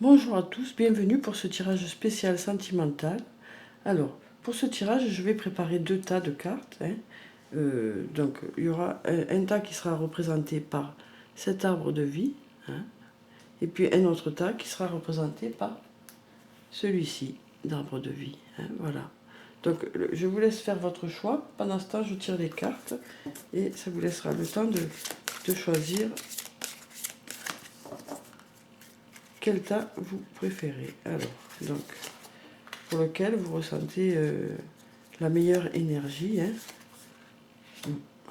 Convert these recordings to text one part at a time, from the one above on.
Bonjour à tous, bienvenue pour ce tirage spécial sentimental. Alors, pour ce tirage, je vais préparer deux tas de cartes. Donc, il y aura un tas qui sera représenté par cet arbre de vie, et puis un autre tas qui sera représenté par celui-ci d'arbre de vie. Voilà. Donc, je vous laisse faire votre choix. Pendant ce temps, je tire les cartes et ça vous laissera le temps de choisir quel tas vous préférez. Alors, donc, pour lequel vous ressentez la meilleure énergie.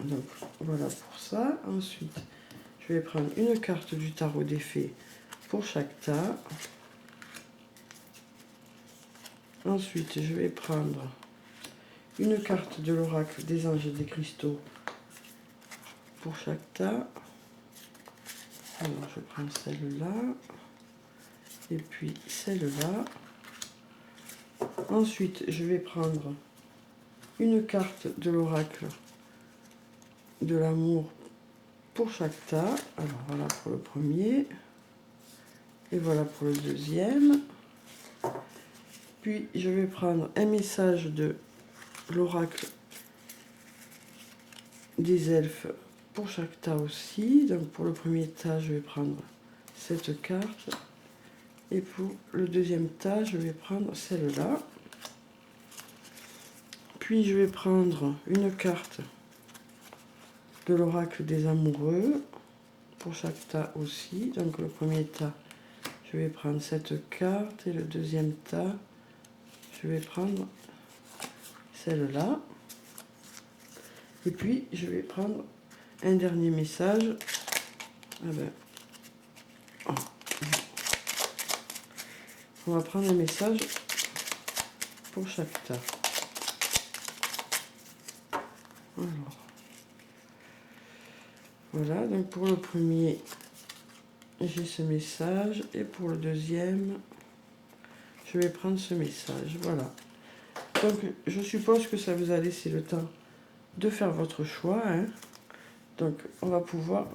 Donc, voilà pour ça. Ensuite, je vais prendre une carte du tarot des fées pour chaque tas. Ensuite, je vais prendre une carte de l'oracle des anges et des cristaux pour chaque tas. Alors, je prends celle-là. Et puis celle-là. Ensuite, je vais prendre une carte de l'oracle de l'amour pour chaque tas. Alors, voilà pour le premier. Et voilà pour le deuxième. Puis, je vais prendre un message de l'oracle des elfes pour chaque tas aussi. Donc, pour le premier tas, je vais prendre cette carte. Et pour le deuxième tas, je vais prendre celle-là. Puis, je vais prendre une carte de l'oracle des amoureux pour chaque tas aussi. Donc, le premier tas, je vais prendre cette carte. Et le deuxième tas, je vais prendre celle-là. Et puis, je vais prendre un dernier message. On va prendre un message pour chaque tas. Alors, voilà, donc pour le premier, j'ai ce message. Et pour le deuxième, je vais prendre ce message. Voilà. Donc, je suppose que ça vous a laissé le temps de faire votre choix. Donc, on va pouvoir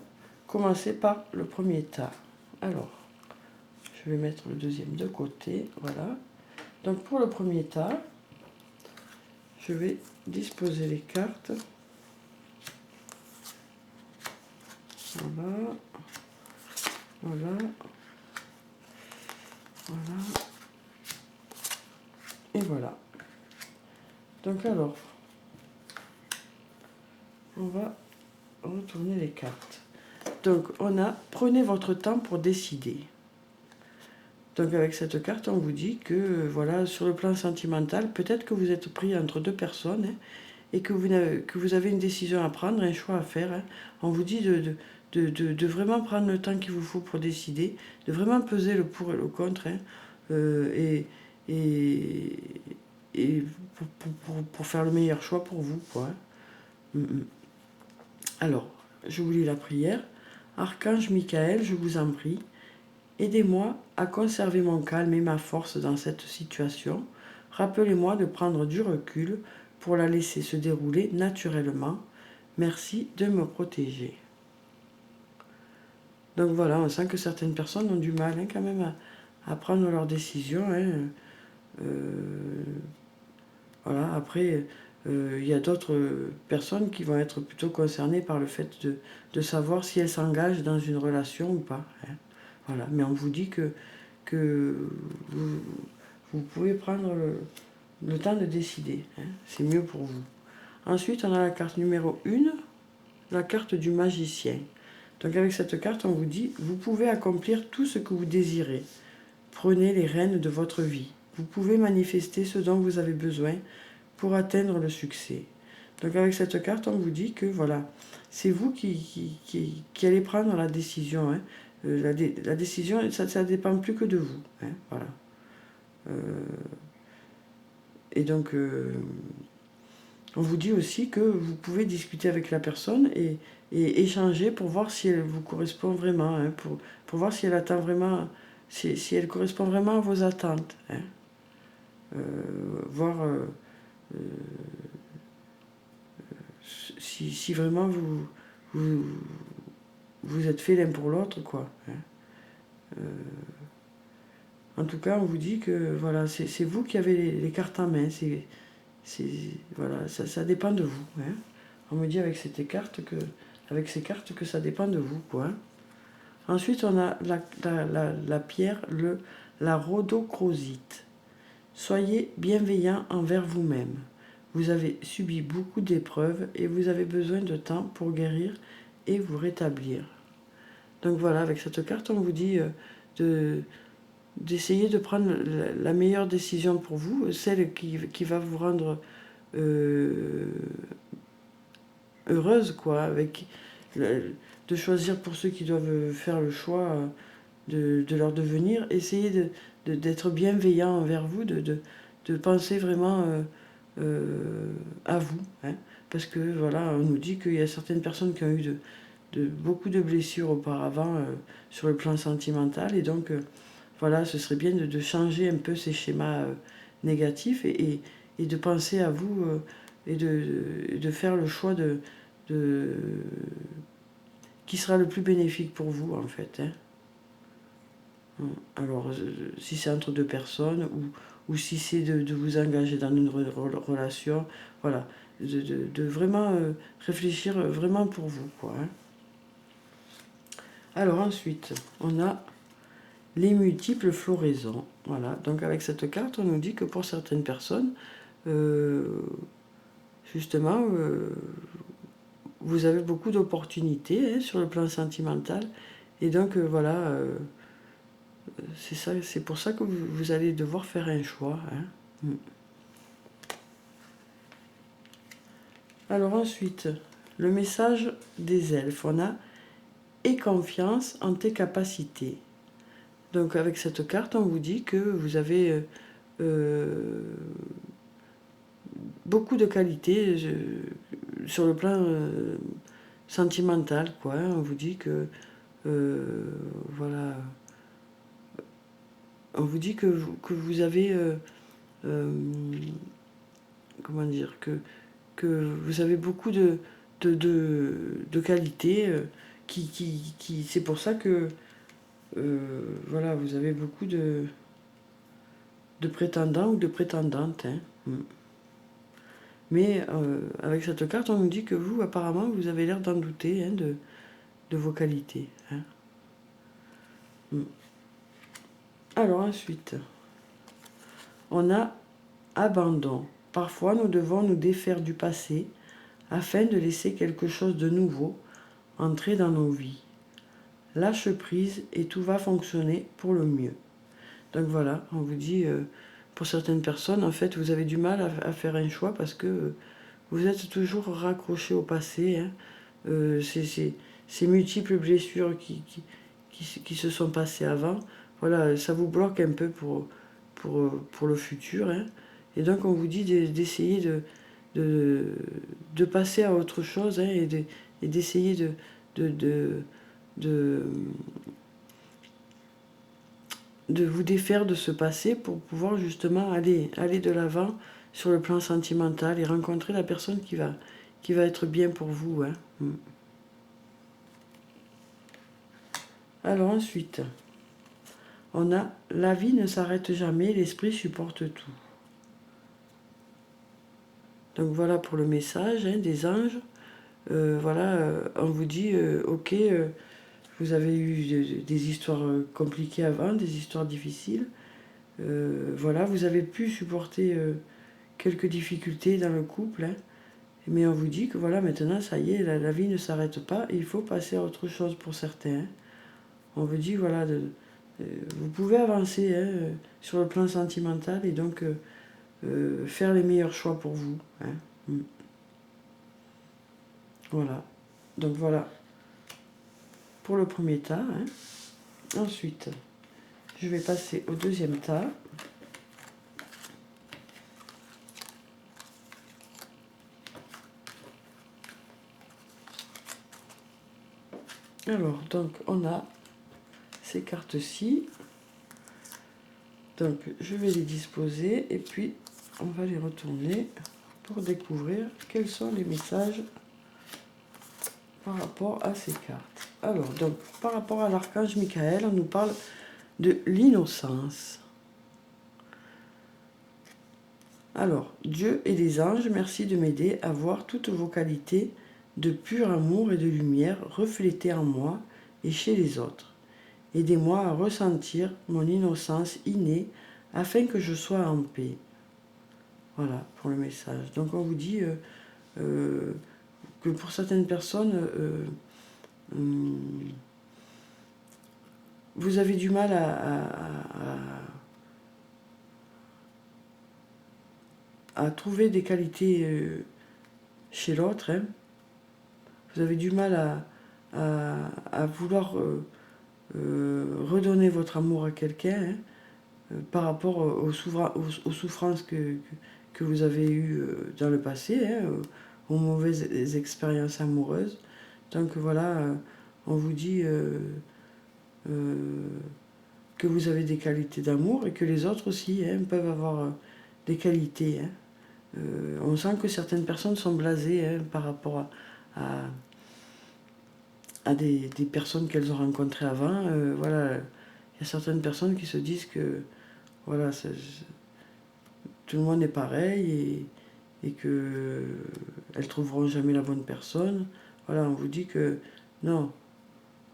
commencer par le premier tas. Alors, je vais mettre le deuxième de côté. Voilà. Donc, pour le premier tas, je vais disposer les cartes. Voilà. Voilà. Voilà. Et voilà. Donc, alors, on va retourner les cartes. Donc, on a « Prenez votre temps pour décider ». Donc, avec cette carte, on vous dit que, voilà, sur le plan sentimental, peut-être que vous êtes pris entre deux personnes et que vous avez une décision à prendre, un choix à faire. On vous dit de vraiment prendre le temps qu'il vous faut pour décider, de vraiment peser le pour et le contre, et pour faire le meilleur choix pour vous, quoi. Alors, je vous lis la prière. Archange Michael, je vous en prie, aidez-moi à conserver mon calme et ma force dans cette situation. Rappelez-moi de prendre du recul pour la laisser se dérouler naturellement. Merci de me protéger. Donc voilà, on sent que certaines personnes ont du mal quand même à prendre leurs décisions. Voilà, après, il y a d'autres personnes qui vont être plutôt concernées par le fait de savoir si elles s'engagent dans une relation ou pas. Voilà, mais on vous dit que vous pouvez prendre le temps de décider. C'est mieux pour vous. Ensuite, on a la carte numéro 1, la carte du magicien. Donc avec cette carte, on vous dit, vous pouvez accomplir tout ce que vous désirez. Prenez les rênes de votre vie. Vous pouvez manifester ce dont vous avez besoin pour atteindre le succès. Donc avec cette carte, on vous dit que voilà, c'est vous qui allez prendre la décision. La décision, ça ne dépend plus que de vous. Voilà. Et donc, on vous dit aussi que vous pouvez discuter avec la personne et échanger pour voir si elle vous correspond vraiment, pour voir si elle attend vraiment, si elle correspond vraiment à vos attentes. Voir si vraiment vous êtes fait l'un pour l'autre, quoi. En tout cas, on vous dit que voilà, c'est vous qui avez les cartes en main. Voilà, ça dépend de vous. Hein. On me dit avec ces cartes que ça dépend de vous, quoi. Ensuite, on a la pierre, la rhodochrosite. Soyez bienveillant envers vous-même. Vous avez subi beaucoup d'épreuves et vous avez besoin de temps pour guérir et vous rétablir. Donc voilà, avec cette carte, on vous dit d'essayer de prendre la meilleure décision pour vous, celle qui va vous rendre heureuse, quoi, de choisir pour ceux qui doivent faire le choix de leur devenir. Essayez d'être bienveillant envers vous, de penser vraiment à vous. Hein, parce que voilà, on nous dit qu'il y a certaines personnes qui ont eu beaucoup de blessures auparavant sur le plan sentimental. Et donc, voilà, ce serait bien de changer un peu ces schémas négatifs et de penser à vous et de faire le choix qui sera le plus bénéfique pour vous, en fait. Hein. Alors, si c'est entre deux personnes ou si c'est de vous engager dans une relation, voilà, de vraiment réfléchir vraiment pour vous, quoi. Hein. Alors ensuite, on a les multiples floraisons. Voilà, donc avec cette carte, on nous dit que pour certaines personnes, justement, vous avez beaucoup d'opportunités sur le plan sentimental. Et donc, voilà, c'est pour ça que vous allez devoir faire un choix. Hein. Alors ensuite, le message des elfes, on a « Aie confiance en tes capacités ». Donc avec cette carte, on vous dit que vous avez beaucoup de qualités sur le plan sentimental, quoi. On vous dit que voilà, on vous dit que vous avez comment dire, que vous avez beaucoup de qualités c'est pour ça que voilà, vous avez beaucoup de prétendants ou de prétendantes. Hein. Mais avec cette carte, on nous dit que vous, apparemment, vous avez l'air d'en douter de vos qualités. Hein. Alors ensuite, on a abandon. Parfois, nous devons nous défaire du passé afin de laisser quelque chose de nouveau entrer dans nos vies. Lâche prise et tout va fonctionner pour le mieux. Donc voilà, on vous dit, pour certaines personnes, en fait, vous avez du mal à faire un choix parce que vous êtes toujours raccroché au passé. Hein. Ces multiples blessures qui se sont passées avant, voilà, ça vous bloque un peu pour le futur. Hein. Et donc on vous dit d'essayer de passer à autre chose, hein, et d'essayer de vous défaire de ce passé pour pouvoir justement aller de l'avant sur le plan sentimental et rencontrer la personne qui va être bien pour vous. Hein. Alors ensuite, on a « La vie ne s'arrête jamais, l'esprit supporte tout ». Donc voilà pour le message des anges. Voilà, on vous dit, ok, vous avez eu des histoires compliquées avant, des histoires difficiles. Voilà, vous avez pu supporter quelques difficultés dans le couple. Hein, mais on vous dit que voilà, maintenant, ça y est, la vie ne s'arrête pas et il faut passer à autre chose pour certains. Hein. On vous dit, voilà, vous pouvez avancer sur le plan sentimental et donc faire les meilleurs choix pour vous. Hein. Voilà. Donc voilà pour le premier tas. Hein. Ensuite, je vais passer au deuxième tas. Alors, donc, on a ces cartes-ci. Donc, je vais les disposer et puis on va les retourner pour découvrir quels sont les messages par rapport à ces cartes. Alors, donc, par rapport à l'archange Michael, on nous parle de l'innocence. Alors, Dieu et les anges, merci de m'aider à voir toutes vos qualités de pur amour et de lumière reflétées en moi et chez les autres. Aidez-moi à ressentir mon innocence innée afin que je sois en paix. Voilà pour le message. Donc on vous dit que pour certaines personnes, vous avez du mal à trouver des qualités chez l'autre. Hein. Vous avez du mal à vouloir redonner votre amour à quelqu'un par rapport aux souffrances que vous avez eues dans le passé, aux mauvaises expériences amoureuses. Donc voilà, on vous dit que vous avez des qualités d'amour et que les autres aussi peuvent avoir des qualités. On sent que certaines personnes sont blasées par rapport à des personnes qu'elles ont rencontrées avant. Voilà, il y a certaines personnes qui se disent que voilà, tout le monde est pareil et qu'elles trouveront jamais la bonne personne. Voilà, on vous dit que non,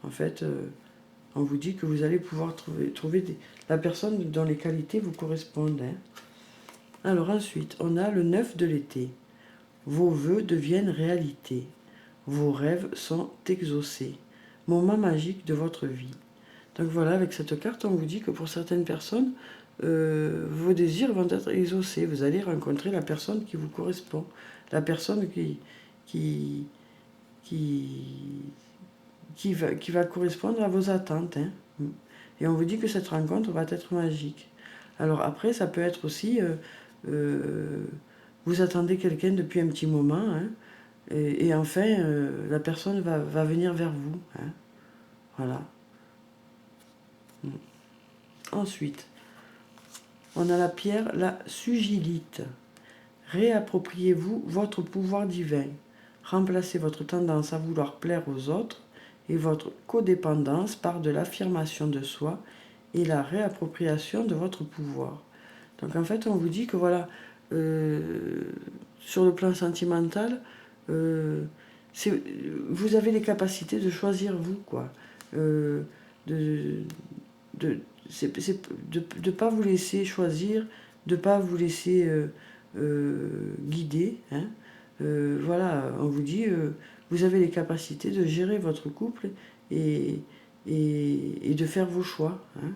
en fait, on vous dit que vous allez pouvoir trouver la personne dont les qualités vous correspondent. Hein. Alors ensuite, on a le 9 de l'été. Vos vœux deviennent réalité. Vos rêves sont exaucés. Moment magique de votre vie. Donc voilà, avec cette carte, on vous dit que pour certaines personnes, vos désirs vont être exaucés. Vous allez rencontrer la personne qui vous correspond. La personne qui va correspondre à vos attentes. Hein. Et on vous dit que cette rencontre va être magique. Alors après, ça peut être aussi, vous attendez quelqu'un depuis un petit moment, hein, et enfin, la personne va venir vers vous. Hein. Voilà. Ensuite, on a la pierre, la sugilite. Réappropriez-vous votre pouvoir divin. Remplacez votre tendance à vouloir plaire aux autres et votre codépendance par de l'affirmation de soi et la réappropriation de votre pouvoir. Donc en fait, on vous dit que voilà, sur le plan sentimental, vous avez les capacités de choisir vous, quoi. De ne pas vous laisser choisir, de ne pas vous laisser guider. Hein. Voilà, on vous dit, vous avez les capacités de gérer votre couple et de faire vos choix. Hein.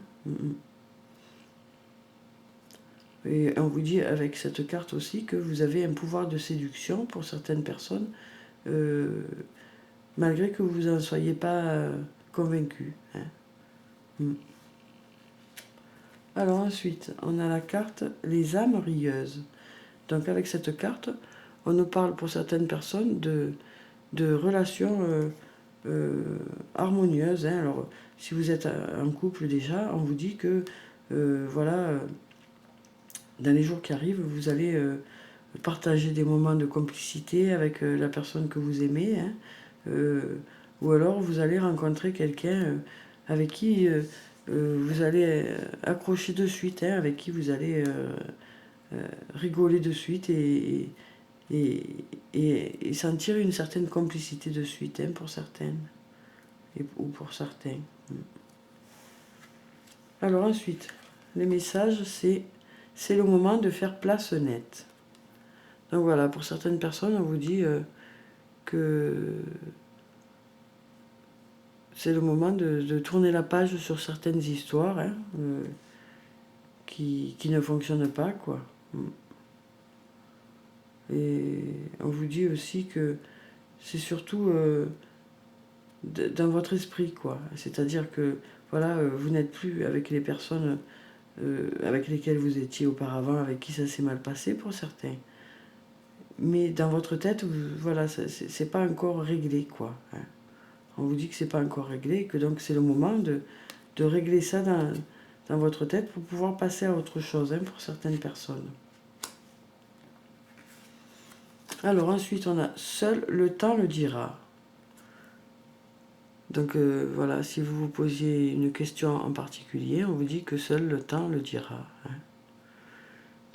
Et on vous dit avec cette carte aussi que vous avez un pouvoir de séduction pour certaines personnes, malgré que vous n'en soyez pas convaincu. Hein. Alors ensuite, on a la carte les âmes rieuses. Donc avec cette carte, on nous parle pour certaines personnes de relations harmonieuses. Hein. Alors si vous êtes en couple déjà, on vous dit que voilà, dans les jours qui arrivent, vous allez partager des moments de complicité avec la personne que vous aimez. Hein. Ou alors vous allez rencontrer quelqu'un avec qui vous allez accrocher de suite, hein, avec qui vous allez rigoler de suite et sentir une certaine complicité de suite, hein, pour certaines ou pour certains. Alors ensuite, les messages, c'est le moment de faire place nette. Donc voilà, pour certaines personnes, on vous dit que c'est le moment de tourner la page sur certaines histoires, hein, qui ne fonctionnent pas, quoi. Et on vous dit aussi que c'est surtout dans votre esprit, quoi. C'est-à-dire que voilà, vous n'êtes plus avec les personnes avec lesquelles vous étiez auparavant, avec qui ça s'est mal passé pour certains. Mais dans votre tête, voilà, c'est pas encore réglé, quoi. Hein. On vous dit que c'est pas encore réglé, et que donc c'est le moment de régler ça dans votre tête pour pouvoir passer à autre chose, hein, pour certaines personnes. Alors ensuite, on a seul le temps le dira. Donc voilà, si vous vous posiez une question en particulier, on vous dit que seul le temps le dira. Hein.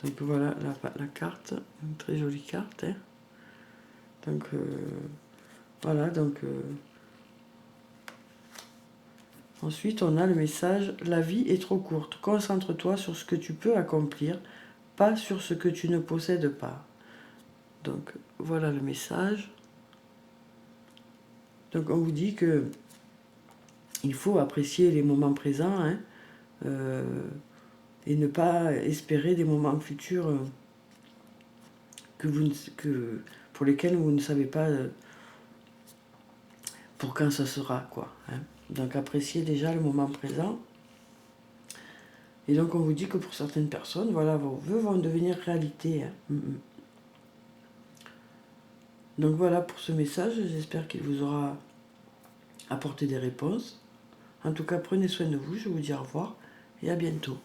Donc voilà la carte, une très jolie carte. Hein. Donc voilà, donc ensuite on a le message: la vie est trop courte, concentre-toi sur ce que tu peux accomplir, pas sur ce que tu ne possèdes pas. Donc voilà le message. Donc on vous dit que il faut apprécier les moments présents, hein, et ne pas espérer des moments futurs pour lesquels vous ne savez pas pour quand ça sera, quoi. Hein. Donc appréciez déjà le moment présent. Et donc on vous dit que pour certaines personnes, voilà, vos vœux vont devenir réalité. Hein. Donc voilà pour ce message, j'espère qu'il vous aura apporté des réponses. En tout cas, prenez soin de vous, je vous dis au revoir et à bientôt.